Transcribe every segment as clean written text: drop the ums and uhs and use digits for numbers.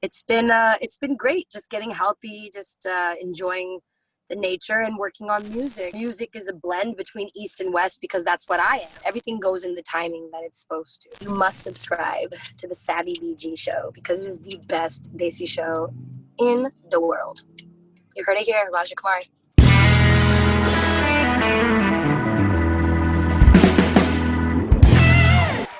It's been great, just getting healthy, just enjoying the nature and working on music. Music is a blend between East and West because that's what I am. Everything goes in the timing that it's supposed to. You must subscribe to the sabbybg show because it is the best Desi show in the world. You heard it here, Rajakumari.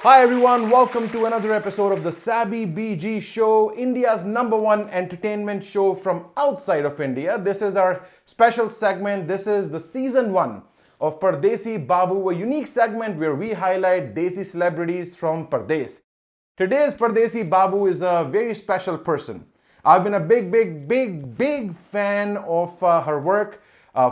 Hi everyone, welcome to another episode of the sabbybg show, India's #1 entertainment show from outside of India. This is our special segment. This is the season 1 of Pardesi Babu, a unique segment where we highlight Desi celebrities from Pardes. Today's Pardesi Babu is a very special person. I've been a big fan of her work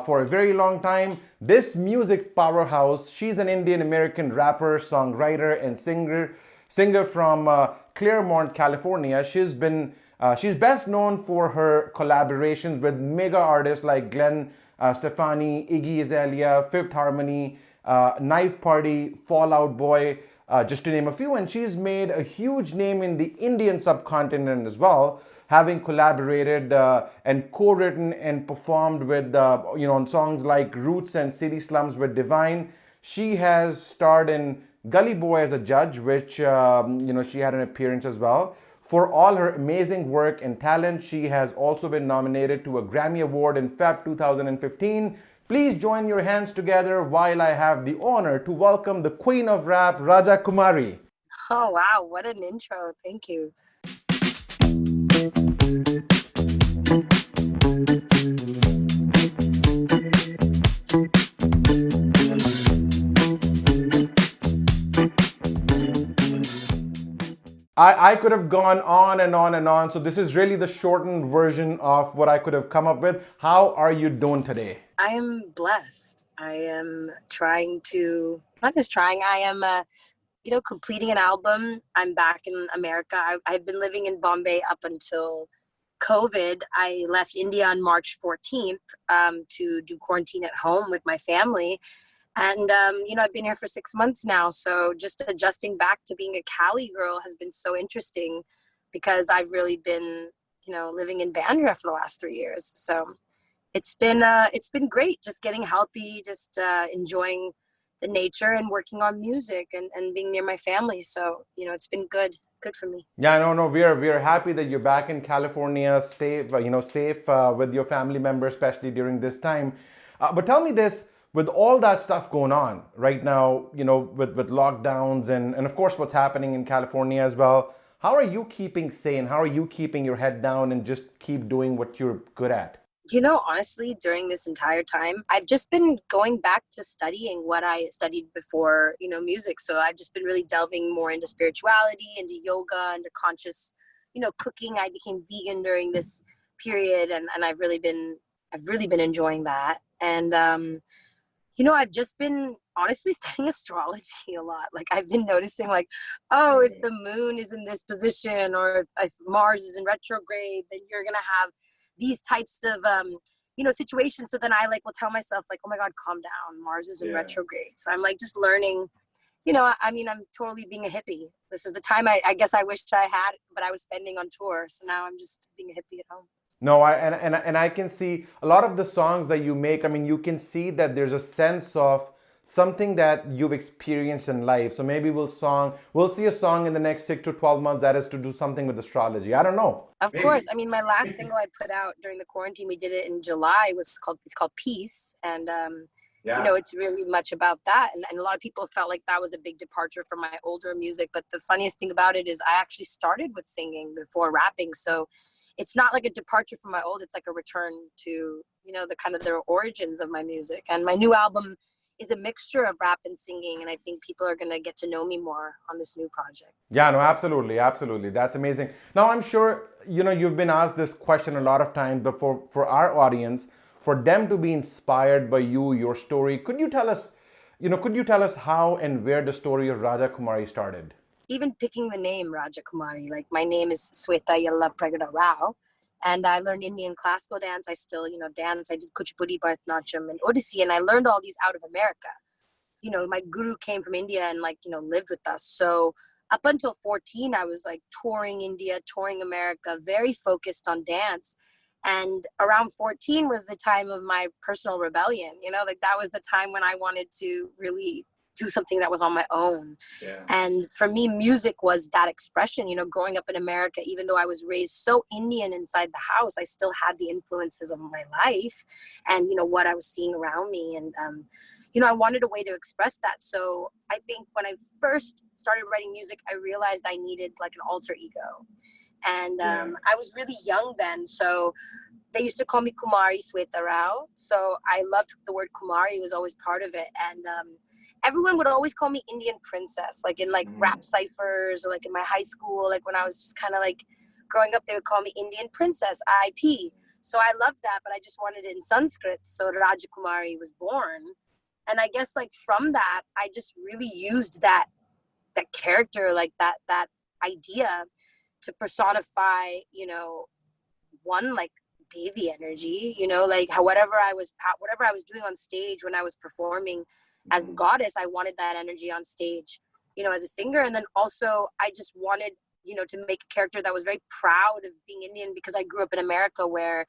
for a very long time. This music powerhouse, she's an Indian-American rapper, songwriter, and singer from Claremont, California. She's best known for her collaborations with mega artists like Glenn Stefani, Iggy Azalea, Fifth Harmony, Knife Party, Fall Out Boy, just to name a few. And she's made a huge name in the Indian subcontinent as well, having collaborated and co-written and performed with, on songs like Roots and City Slums with Divine. She has starred in Gully Boy as a judge, which, she had an appearance as well. For all her amazing work and talent, she has also been nominated to a Grammy Award in Feb 2015. Please join your hands together while I have the honor to welcome the Queen of Rap, Rajakumari. Oh, wow. What an intro. Thank you. I could have gone on and on and on. So this is really the shortened version of what I could have come up with. How are you doing today? I am blessed. I am not just trying, I am, completing an album. I'm back in America. I've been living in Bombay up until COVID. I left India on March 14th to do quarantine at home with my family. And, I've been here for 6 months now. So just adjusting back to being a Cali girl has been so interesting because I've really been, living in Bandra for the last 3 years. So it's been great just getting healthy, just enjoying the nature and working on music and being near my family. So, it's been good for me. Yeah, no, we are happy that you're back in California, safe with your family members, especially during this time. But tell me this, with all that stuff going on right now, with lockdowns and of course what's happening in California as well, how are you keeping sane? How are you keeping your head down and just keep doing what you're good at? Honestly, during this entire time, I've just been going back to studying what I studied before, music. So I've just been really delving more into spirituality, into yoga, into conscious, cooking. I became vegan during this period and I've really been enjoying that. And, I've just been honestly studying astrology a lot. Like I've been noticing if the moon is in this position or if Mars is in retrograde, then you're going to have these types of, situations. So then I will tell myself oh my God, calm down. Mars is in retrograde. So I'm just learning, I'm totally being a hippie. This is the time I guess I wished I had, but I was spending on tour. So now I'm just being a hippie at home. No, I can see a lot of the songs that you make. I mean, you can see that there's a sense of something that you've experienced in life. So maybe we'll see a song in the next 6 to 12 months that is to do something with astrology. I don't know. Of course. I mean, my last single I put out during the quarantine, we did it in July. It's called Peace. And, it's really much about that. And a lot of people felt like that was a big departure from my older music. But the funniest thing about it is I actually started with singing before rapping. So it's not like a departure from my old, it's like a return to, the origins of my music. And my new album is a mixture of rap and singing. And I think people are going to get to know me more on this new project. Yeah, no, absolutely. That's amazing. Now, I'm sure, you've been asked this question a lot of times, but for our audience, for them to be inspired by you, your story, could you tell us how and where the story of Rajakumari started? Even picking the name Rajakumari, my name is Sweta Yalla Pragada Rao, and I learned Indian classical dance. I still, dance. I did Kuchipudi, Bharatanatyam, and Odissi, and I learned all these out of America. My guru came from India and lived with us. So up until 14, I was like touring India, touring America, very focused on dance. And around 14 was the time of my personal rebellion, you know, like that was the time when I wanted to really do something that was on my own. Yeah. And for me, music was that expression, you know, growing up in America, even though I was raised so Indian inside the house, I still had the influences of my life and, you know, what I was seeing around me. And, you know, I wanted a way to express that. So I think when I first started writing music, I realized I needed like an alter ego. And I was really young then. So they used to call me Kumari Sweta Rao. So I loved the word Kumari. It was always part of it. And everyone would always call me Indian princess, like in like rap ciphers or like in my high school. Like when I was just kind of like growing up, they would call me Indian princess, IP. So I loved that, but I just wanted it in Sanskrit. So Rajakumari was born. And I guess like from that, I just really used that character, like that idea to personify, you know, one like Devi energy, you know, like whatever I was doing on stage when I was performing as the goddess, I wanted that energy on stage, you know, as a singer. And then also I just wanted, you know, to make a character that was very proud of being Indian, because I grew up in America where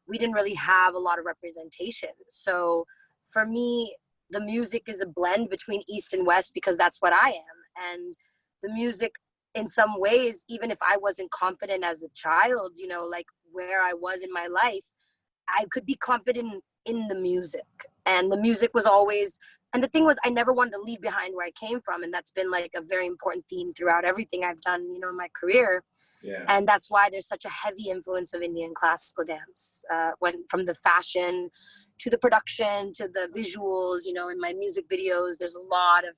we didn't really have a lot of representation. So for me, the music is a blend between East and West, because that's what I am. And the music, in some ways, even if I wasn't confident as a child, you know, like where I was in my life, I could be confident in the music. And the music was always, and the thing was, I never wanted to leave behind where I came from. And that's been like a very important theme throughout everything I've done, you know, in my career. Yeah. And that's why there's such a heavy influence of Indian classical dance, from the fashion to the production to the visuals. You know, in my music videos, there's a lot of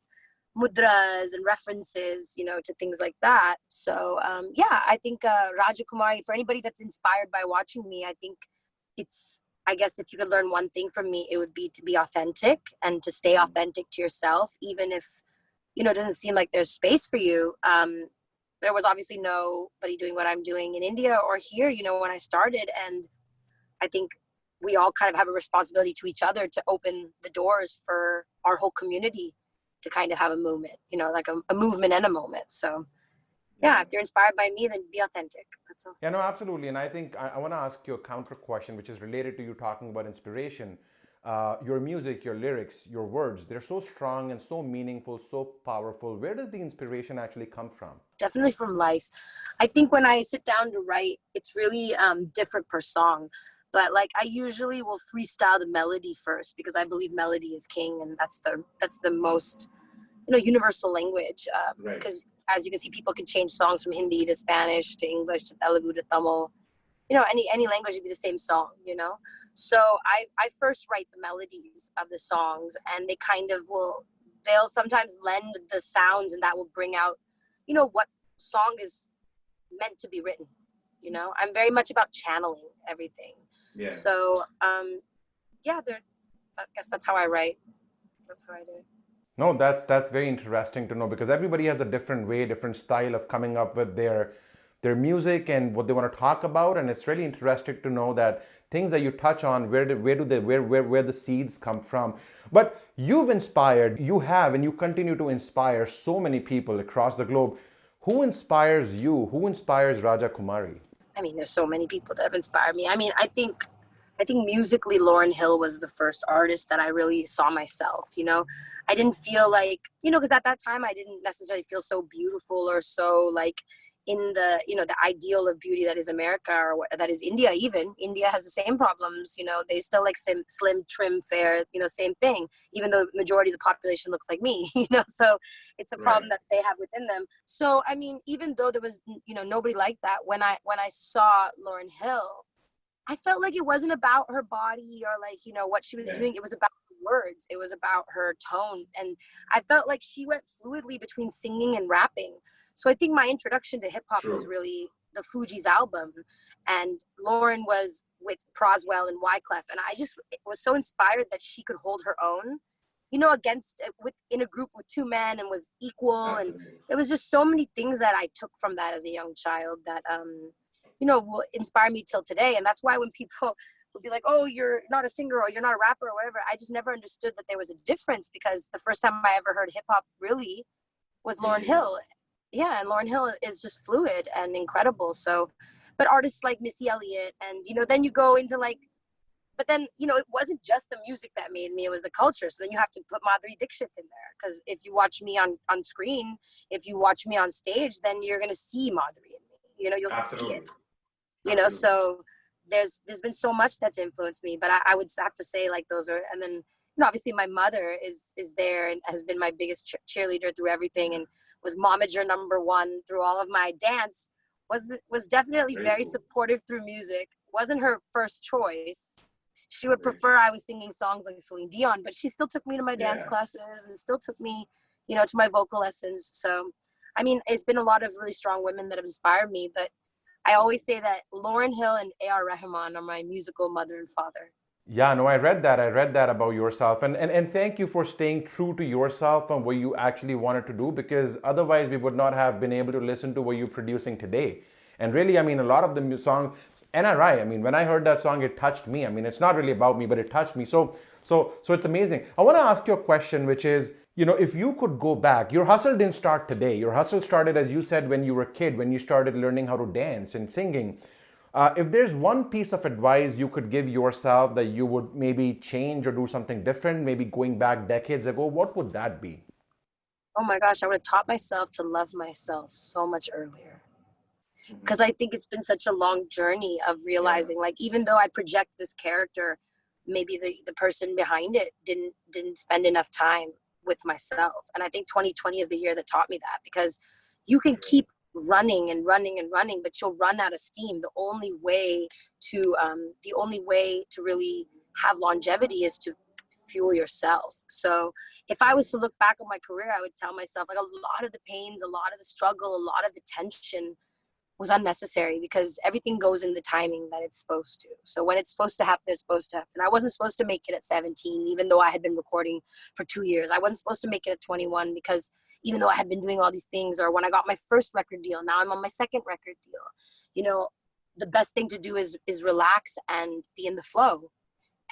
mudras and references, you know, to things like that. So yeah, I think Rajakumari, for anybody that's inspired by watching me, I think I guess if you could learn one thing from me, it would be to be authentic and to stay authentic to yourself, even if, you know, it doesn't seem like there's space for you. There was obviously nobody doing what I'm doing in India or here, you know, when I started. And I think we all kind of have a responsibility to each other to open the doors for our whole community to kind of have a movement, you know, like a movement and a moment. So yeah, if you're inspired by me, then be authentic. That's all. Yeah, no, absolutely. And I think I want to ask you a counter question, which is related to you talking about inspiration. Your music, your lyrics, your words, they're so strong and so meaningful, so powerful. Where does the inspiration actually come from? Definitely from life. I think when I sit down to write, it's really different per song. But like I usually will freestyle the melody first, because I believe melody is king, and that's the most, you know, universal language. Because as you can see, people can change songs from Hindi to Spanish to English to Telugu to Tamil. You know, any language would be the same song, you know? So I first write the melodies of the songs, and they kind of they'll sometimes lend the sounds, and that will bring out, you know, what song is meant to be written. You know, I'm very much about channeling everything. Yeah. So, yeah, I guess that's how I write. That's how I do it. No, that's very interesting to know, because everybody has a different way, different style of coming up with their music and what they want to talk about. And it's really interesting to know that things that you touch on, where the seeds come from. But you have and you continue to inspire so many people across the globe. Who inspires you? Who inspires Rajakumari? I mean, there's so many people that have inspired me. I mean, I think musically, Lauryn Hill was the first artist that I really saw myself, you know. I didn't feel like, you know, because at that time I didn't necessarily feel so beautiful or so like in the, you know, the ideal of beauty that is America or that is India. Even India has the same problems, you know. They still like slim, trim, fair, you know, same thing, even though the majority of the population looks like me, you know. So it's a problem that they have within them. So I mean, even though there was, you know, nobody like that, when I saw Lauryn Hill, I felt like it wasn't about her body or like, you know, what she was doing. It was about her words. It was about her tone. And I felt like she went fluidly between singing and rapping. So I think my introduction to hip hop was really the Fugees album. And Lauren was with Proswell and Wyclef. And I just was so inspired that she could hold her own, you know, in a group with two men, and was equal. And there was just so many things that I took from that as a young child that, you know, will inspire me till today. And that's why when people would be like, oh, you're not a singer or you're not a rapper or whatever, I just never understood that there was a difference, because the first time I ever heard hip hop really was Lauryn Hill. Yeah, and Lauryn Hill is just fluid and incredible. So, but artists like Missy Elliott, and then you go into like, but then it wasn't just the music that made me; it was the culture. So then you have to put Madhuri Dixit in there, because if you watch me on screen, if you watch me on stage, then you're gonna see Madhuri in me. You'll see it. Absolutely. Absolutely. So there's been so much that's influenced me, but I would have to say like those are, and then obviously my mother is there and has been my biggest cheerleader through everything, and was momager #1 through all of my dance. Was definitely very supportive through music. Wasn't her first choice. She would prefer I was singing songs like Celine Dion, but she still took me to my dance classes and still took me, to my vocal lessons. So, I mean, it's been a lot of really strong women that have inspired me, but I always say that Lauryn Hill and A.R. Rahman are my musical mother and father. Yeah, no, I read that about yourself. And thank you for staying true to yourself and what you actually wanted to do, because otherwise we would not have been able to listen to what you're producing today. And really, I mean, a lot of the songs, NRI, I mean, when I heard that song, it touched me. I mean, it's not really about me, but it touched me. So it's amazing. I want to ask you a question, which is, if you could go back, your hustle didn't start today. Your hustle started, as you said, when you were a kid, when you started learning how to dance and singing. If there's one piece of advice you could give yourself that you would maybe change or do something different, maybe going back decades ago, what would that be? Oh my gosh, I would have taught myself to love myself so much earlier. Because I think it's been such a long journey of realizing, like, even though I project this character, maybe the person behind it didn't spend enough time with myself. And I think 2020 is the year that taught me that, because you can keep running and running and running, but you'll run out of steam. The only way to really have longevity is to fuel yourself. So if I was to look back on my career, I would tell myself, like, a lot of the pains, a lot of the struggle, a lot of the tension was unnecessary, because everything goes in the timing that it's supposed to. So when it's supposed to happen, it's supposed to happen. I wasn't supposed to make it at 17, even though I had been recording for 2 years. I wasn't supposed to make it at 21, because even though I had been doing all these things, or when I got my first record deal, now I'm on my second record deal. The best thing to do is relax and be in the flow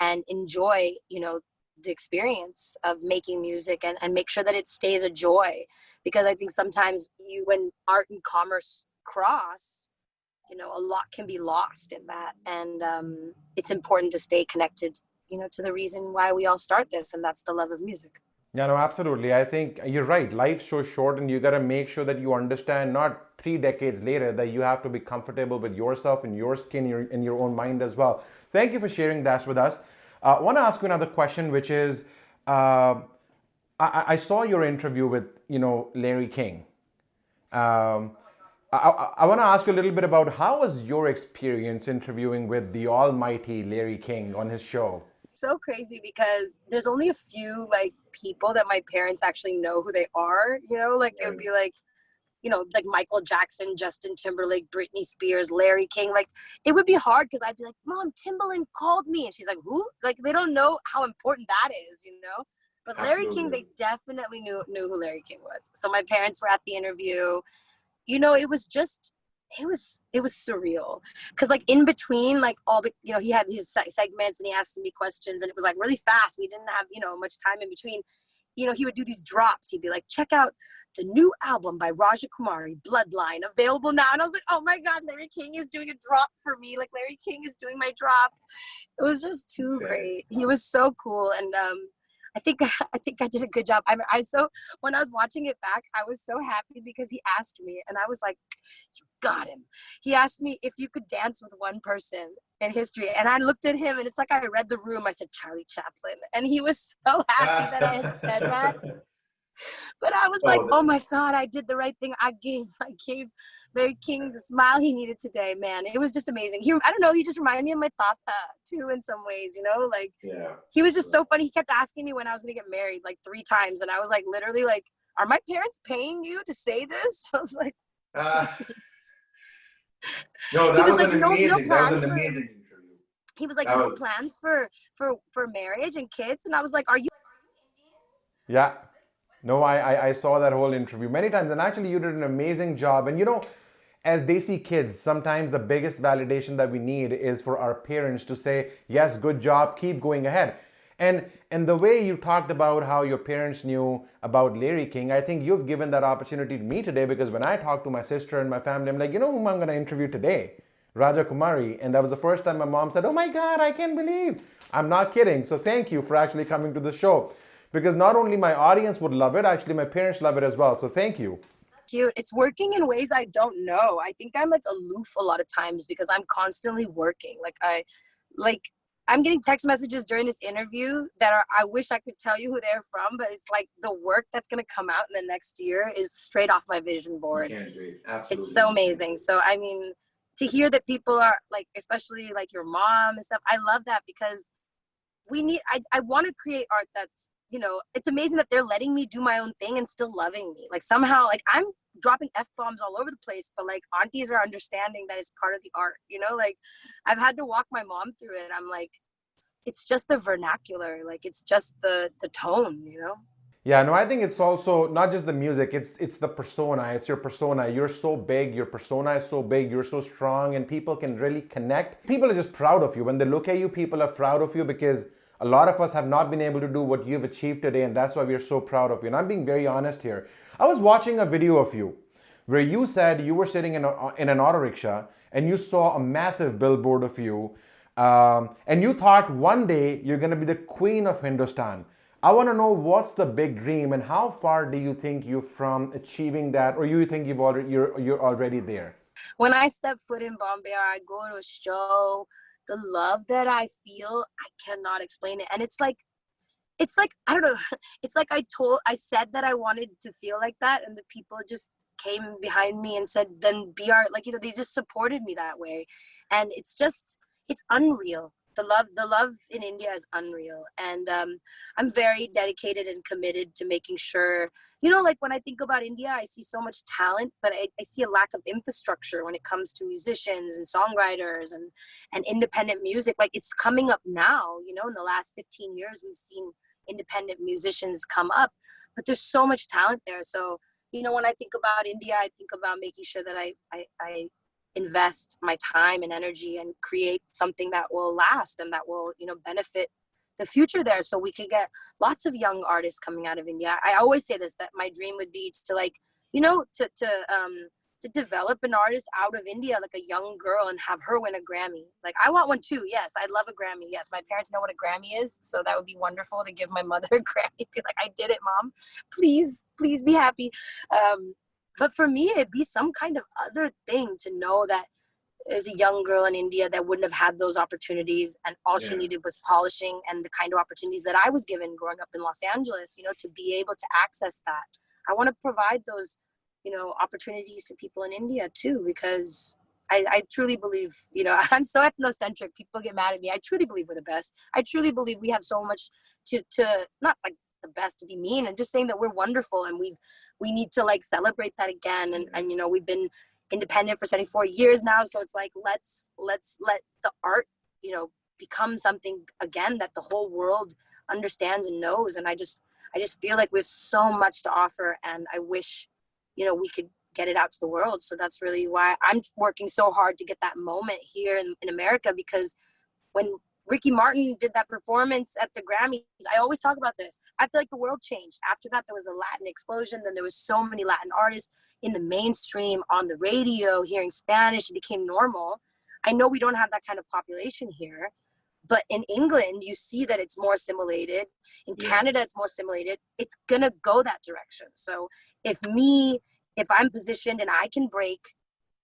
and enjoy, the experience of making music, and make sure that it stays a joy. Because I think sometimes when art and commerce cross, a lot can be lost in that, and it's important to stay connected, to the reason why we all start this, and that's the love of music. Yeah, no, absolutely. I think you're right. Life's so short, and you got to make sure that you understand, not 3 decades later, that you have to be comfortable with yourself and your skin and your own mind as well. Thank you for sharing that with us. I want to ask you another question, which is, I saw your interview with, Larry King. I want to ask you a little bit about, how was your experience interviewing with the almighty Larry King on his show? So crazy, because there's only a few people that my parents actually know who they are, like it would be like, like Michael Jackson, Justin Timberlake, Britney Spears, Larry King. Like, it would be hard, because I'd be like, Mom, Timbaland called me. And she's like, who? Like, they don't know how important that is, But Larry King, they definitely knew who Larry King was. So my parents were at the interview. It was just, it was surreal. Because in between, all the, he had these segments and he asked me questions, and it was really fast. We didn't have, much time in between. He would do these drops. He'd be like, check out the new album by Rajakumari, Bloodline, available now. And I was like, oh my God, Larry King is doing a drop for me. Like, Larry King is doing my drop. It was just too great. He was so cool. And I think I did a good job. When I was watching it back, I was so happy, because he asked me, and I was like, you got him. He asked me if you could dance with one person in history, and I looked at him, and it's like I read the room. I said Charlie Chaplin, and he was so happy that I had said that. But I was like, oh my God, I did the right thing. I gave Larry King the smile he needed today, man. It was just amazing. I don't know, he just reminded me of my tata too, in some ways, he was just so funny. He kept asking me when I was gonna get married 3 times, and I was like, literally, like, are my parents paying you to say this? I was like, no, that was like, an amazing interview. He was like, no plans for marriage and kids, and I was like, are you? Yeah. No, I saw that whole interview many times, and actually you did an amazing job. And as Desi kids, sometimes the biggest validation that we need is for our parents to say, yes, good job, keep going ahead. And the way you talked about how your parents knew about Larry King, I think you've given that opportunity to me today, because when I talk to my sister and my family, I'm like, you know whom I'm going to interview today? Rajakumari. And that was the first time my mom said, oh my God, I can't believe. I'm not kidding. So thank you for actually coming to the show, because not only my audience would love it, actually my parents love it as well. So thank you. Cute. It's working in ways I don't know. I think I'm like aloof a lot of times because I'm constantly working. I'm getting text messages during this interview that I wish I could tell you who they're from, but it's like the work that's going to come out in the next year is straight off my vision board. Absolutely. It's so amazing. So, I mean, to hear that people are like, especially like your mom and stuff, I love that, because I want to create art that's, it's amazing that they're letting me do my own thing and still loving me. Like somehow, like I'm dropping F-bombs all over the place, but like aunties are understanding that it's part of the art, like I've had to walk my mom through it. I'm like, it's just the vernacular, like it's just the tone, Yeah, no, I think it's also not just the music, it's the persona, it's your persona. You're so big, your persona is so big, you're so strong, and people can really connect. People are just proud of you. When they look at you, people are proud of you, because a lot of us have not been able to do what you've achieved today, and that's why we're so proud of you. And I'm being very honest here. I was watching a video of you where you said you were sitting in an auto rickshaw and you saw a massive billboard of you, and you thought one day you're going to be the queen of Hindustan. I want to know, what's the big dream, and how far do you think you're from achieving that, or you think you're already there? When I step foot in Bombay or I go to a show, the love that I feel, I cannot explain it. And it's like I don't know. It's like I said that I wanted to feel like that, and the people just came behind me and said, then be art. Like, they just supported me that way. And it's unreal. The love in India is unreal. And I'm very dedicated and committed to making sure, like when I think about India, I see so much talent, but I see a lack of infrastructure when it comes to musicians and songwriters and independent music. Like it's coming up now, in the last 15 years, we've seen independent musicians come up, but there's so much talent there. So, when I think about India, I think about making sure that I invest my time and energy and create something that will last and that will, benefit the future there, so we could get lots of young artists coming out of India. I always say this, that my dream would be to like, to develop an artist out of India, like a young girl, and have her win a Grammy. Like I want one too. Yes, I'd love a Grammy. Yes, my parents know what a Grammy is, so that would be wonderful to give my mother a Grammy. Be like, I did it, Mom. Please be happy. But for me, it'd be some kind of other thing to know that there's a young girl in India that wouldn't have had those opportunities, and all she needed was polishing and the kind of opportunities that I was given growing up in Los Angeles, to be able to access that. I want to provide those, opportunities to people in India too, because I truly believe, I'm so ethnocentric. People get mad at me. I truly believe we're the best. I truly believe we have so much to not like the best to be mean, and just saying that we're wonderful, and we need to like celebrate that again. And we've been independent for 74 years now, so it's like let's let the art become something again that the whole world understands and knows. And I just feel like we have so much to offer, and I wish we could get it out to the world. So that's really why I'm working so hard to get that moment here in America, because when Ricky Martin did that performance at the Grammys, I always talk about this. I feel like the world changed. After that, there was a Latin explosion. Then there was so many Latin artists in the mainstream, on the radio, hearing Spanish. It became normal. I know we don't have that kind of population here, but in England, you see that it's more assimilated. In Canada, it's more assimilated. It's going to go that direction. So if I'm positioned and I can break,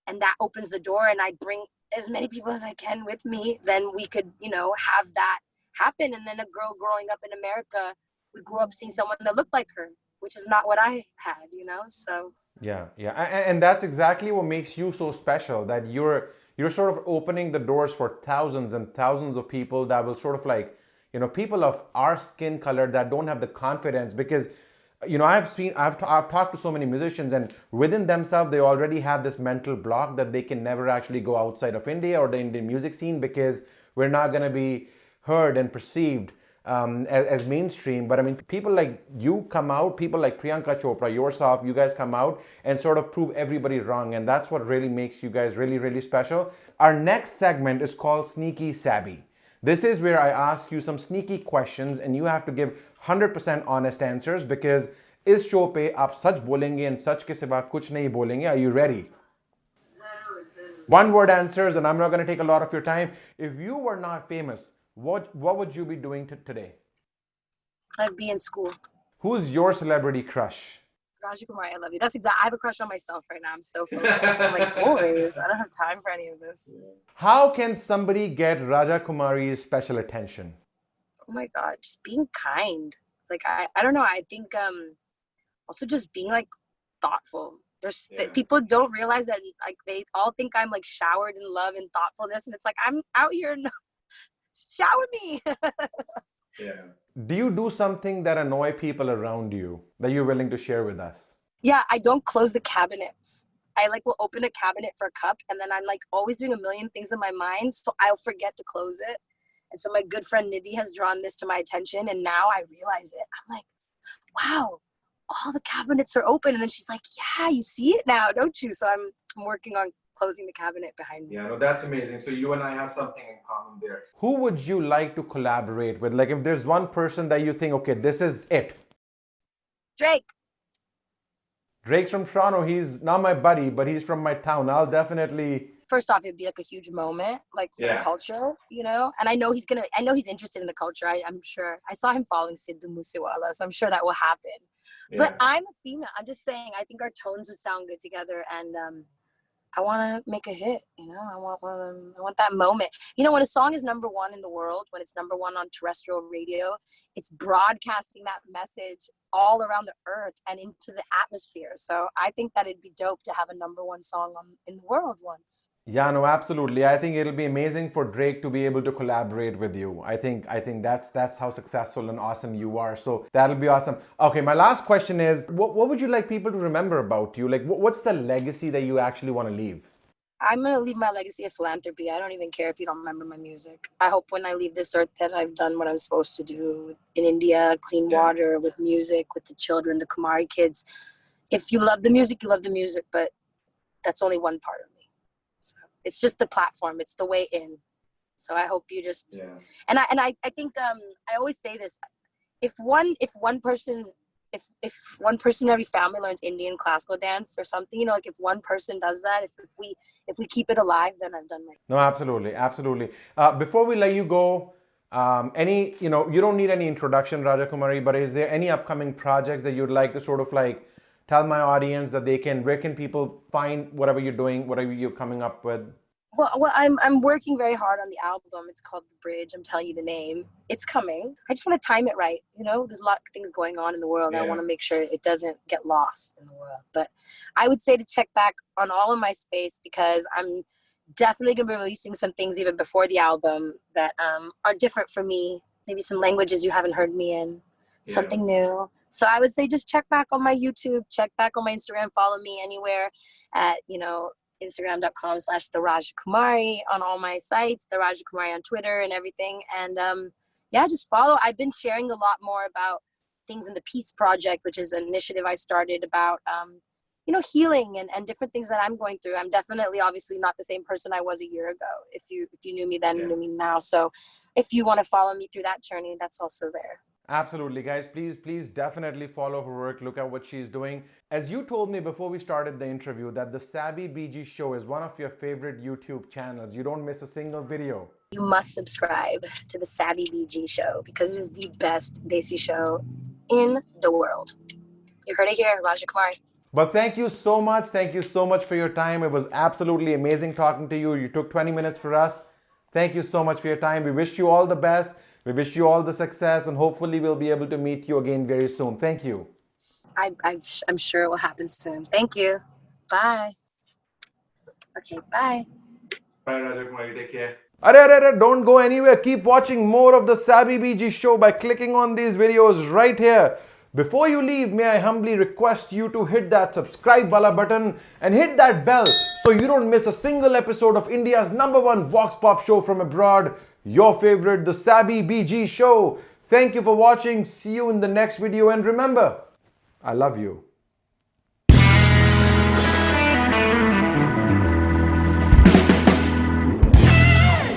and that opens the door, and I bring as many people as I can with me, then we could, have that happen. And then a girl growing up in America would grow up seeing someone that looked like her, which is not what I had, so. Yeah. And that's exactly what makes you so special, that you're sort of opening the doors for thousands and thousands of people that will sort of like, people of our skin color that don't have the confidence, because I've talked to so many musicians, and within themselves they already have this mental block that they can never actually go outside of India or the Indian music scene, because we're not going to be heard and perceived as mainstream. But I mean, people like you come out, people like Priyanka Chopra, yourself, you guys come out and sort of prove everybody wrong, and that's what really makes you guys really, really special. Our next segment is called Sneaky Sabby. This is where I ask you some sneaky questions and you have to give 100% honest answers because इस show पे आप सच बोलेंगे and सच के सिवा कुछ नहीं बोलेंगे. Are you ready? One word answers, and I'm not going to take a lot of your time. If you were not famous, what would you be doing today? I'd be in school. Who's your celebrity crush? Rajakumari, I love you. That's exactly. I have a crush on myself right now. I'm so focused. I'm like, always. I don't have time for any of this. How can somebody get Rajakumari's special attention? Oh my God, just being kind. Like I don't know. I think also just being like thoughtful. People don't realize that like they all think I'm like showered in love and thoughtfulness, and it's like I'm out here. Shower me. Yeah. Do you do something that annoy people around you that you're willing to share with us? Yeah, I don't close the cabinets. I like will open a cabinet for a cup, and then I'm like always doing a million things in my mind, so I'll forget to close it. And so my good friend Nidhi has drawn this to my attention, and now I realize it. I'm like, wow, all the cabinets are open. And then she's like, yeah, you see it now, don't you? So I'm working on closing the cabinet behind me. Yeah, no, that's amazing. So you and I have something in common there. Who would you like to collaborate with? Like if there's one person that you think, okay, this is it. Drake. Drake's from Toronto. He's not my buddy, but he's from my town. I'll definitely... First off, it'd be like a huge moment, like for the culture, you know? And I know he's interested in the culture. I'm sure. I saw him following Sidhu Moosewala, so I'm sure that will happen. Yeah. But I'm a female. I'm just saying, I think our tones would sound good together. And I want to make a hit, you know? I want that moment. You know, when a song is number one in the world, when it's number one on terrestrial radio, it's broadcasting that message all around the earth and into the atmosphere. So I think that it'd be dope to have a number one song in the world once. Yeah, no, absolutely. I think it'll be amazing for Drake to be able to collaborate with you. I think that's how successful and awesome you are. So that'll be awesome. Okay, my last question is, what would you like people to remember about you? Like, what's the legacy that you actually want to leave? I'm going to leave my legacy of philanthropy. I don't even care if you don't remember my music. I hope when I leave this earth that I've done what I'm supposed to do in India, clean water, with music, with the children, the Kumari kids. If you love the music, you love the music, but that's only one part of me. So it's just the platform. It's the way in. So I hope you just, and I think, I always say this, if one person in every family learns Indian classical dance or something, you know, like if one person does that, if we keep it alive, then I've done my. No, absolutely. Absolutely. Before we let you go, you don't need any introduction, Rajakumari, but is there any upcoming projects that you'd like to sort of like tell my audience that where can people find whatever you're doing, whatever you're coming up with? Well, I'm working very hard on the album. It's called The Bridge. I'm telling you the name. It's coming. I just want to time it right. You know, there's a lot of things going on in the world. I want to make sure it doesn't get lost in the world. But I would say to check back on all of my space because I'm definitely going to be releasing some things even before the album that are different for me. Maybe some languages you haven't heard me in. Something new. So I would say just check back on my YouTube, check back on my Instagram, follow me anywhere at, Instagram.com/the Rajakumari on all my sites, the Rajakumari on Twitter and everything. And just follow. I've been sharing a lot more about things in the Peace Project, which is an initiative I started about, healing and different things that I'm going through. I'm definitely obviously not the same person I was a year ago. If you knew me then, you knew me now. So if you want to follow me through that journey, that's also there. Absolutely, guys. Please definitely follow her work. Look at what she's doing. As you told me before we started the interview that the sabbybg show is one of your favorite YouTube channels. You don't miss a single video. You must subscribe to the sabbybg show because it is the best Desi show in the world. You heard it here, Rajakumari. But thank you so much. Thank you so much for your time. It was absolutely amazing talking to you. You took 20 minutes for us. Thank you so much for your time. We wish you all the best. We wish you all the success and hopefully we'll be able to meet you again very soon. Thank you. I'm sure it will happen soon. Thank you. Bye. Okay, bye. Bye, Rajakumari. Take care. Don't go anywhere. Keep watching more of the sabbybg show by clicking on these videos right here. Before you leave, may I humbly request you to hit that subscribe button and hit that bell so you don't miss a single episode of India's #1 Vox Pop show from abroad. Your favorite, the sabbybg show. Thank you for watching. See you in the next video. And remember, I love you.